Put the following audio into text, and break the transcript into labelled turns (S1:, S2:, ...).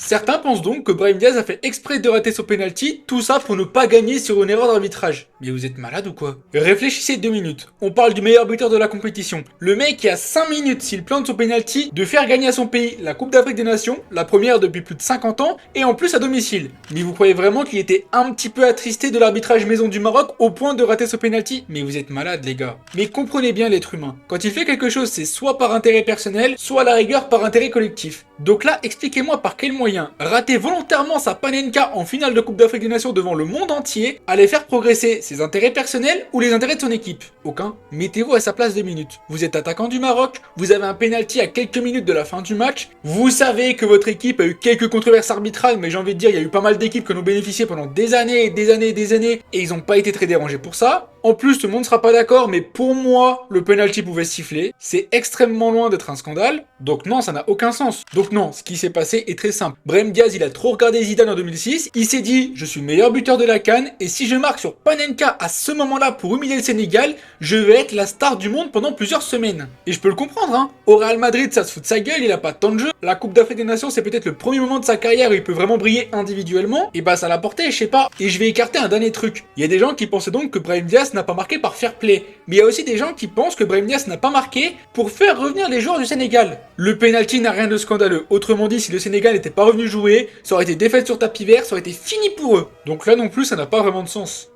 S1: Certains pensent donc que Brahim Diaz a fait exprès de rater son penalty, tout ça pour ne pas gagner sur une erreur d'arbitrage. Mais vous êtes malade ou quoi? Réfléchissez 2 minutes. On parle du meilleur buteur de la compétition. Le mec qui a 5 minutes s'il plante son penalty de faire gagner à son pays la Coupe d'Afrique des Nations, la première depuis plus de 50 ans, et en plus à domicile. Mais vous croyez vraiment qu'il était un petit peu attristé de l'arbitrage maison du Maroc au point de rater ce penalty? Mais vous êtes malade les gars. Mais comprenez bien l'être humain. Quand il fait quelque chose, c'est soit par intérêt personnel, soit à la rigueur par intérêt collectif. Donc là, expliquez-moi par quel moyen rater volontairement sa Panenka en finale de Coupe d'Afrique des Nations devant le monde entier allait faire progresser ses intérêts personnels ou les intérêts de son équipe? Aucun. Mettez-vous à sa place 2 minutes. Vous êtes attaquant du Maroc, vous avez un penalty à quelques minutes de la fin du match, vous savez que votre équipe a eu quelques controverses arbitrales, mais j'ai envie de dire, il y a eu pas mal d'équipes qui en ont bénéficié pendant des années et des années et des années, et ils n'ont pas été très dérangés pour ça. En plus, tout le monde sera pas d'accord, mais pour moi, le penalty pouvait siffler. C'est extrêmement loin d'être un scandale, donc non, ça n'a aucun sens. Donc non, ce qui s'est passé est très simple. Brahim Diaz, il a trop regardé Zidane en 2006, il s'est dit, je suis le meilleur buteur de la CAN, et si je marque sur Panenka à ce moment-là pour humilier le Sénégal, je vais être la star du monde pendant plusieurs semaines. Et je peux le comprendre, hein. Au Real Madrid, ça se fout de sa gueule, il a pas de temps de jeu. La Coupe d'Afrique des Nations, c'est peut-être le premier moment de sa carrière où il peut vraiment briller individuellement, et bah ça l'a porté, je sais pas. Et je vais écarter un dernier truc. Il y a des gens qui pensaient donc que Brahim Diaz n'a pas marqué par fair play. Mais il y a aussi des gens qui pensent que Brahim Diaz n'a pas marqué pour faire revenir les joueurs du Sénégal. Le penalty n'a rien de scandaleux. Autrement dit, si le Sénégal n'était pas revenu jouer, ça aurait été défaite sur tapis vert, ça aurait été fini pour eux. Donc là non plus, ça n'a pas vraiment de sens.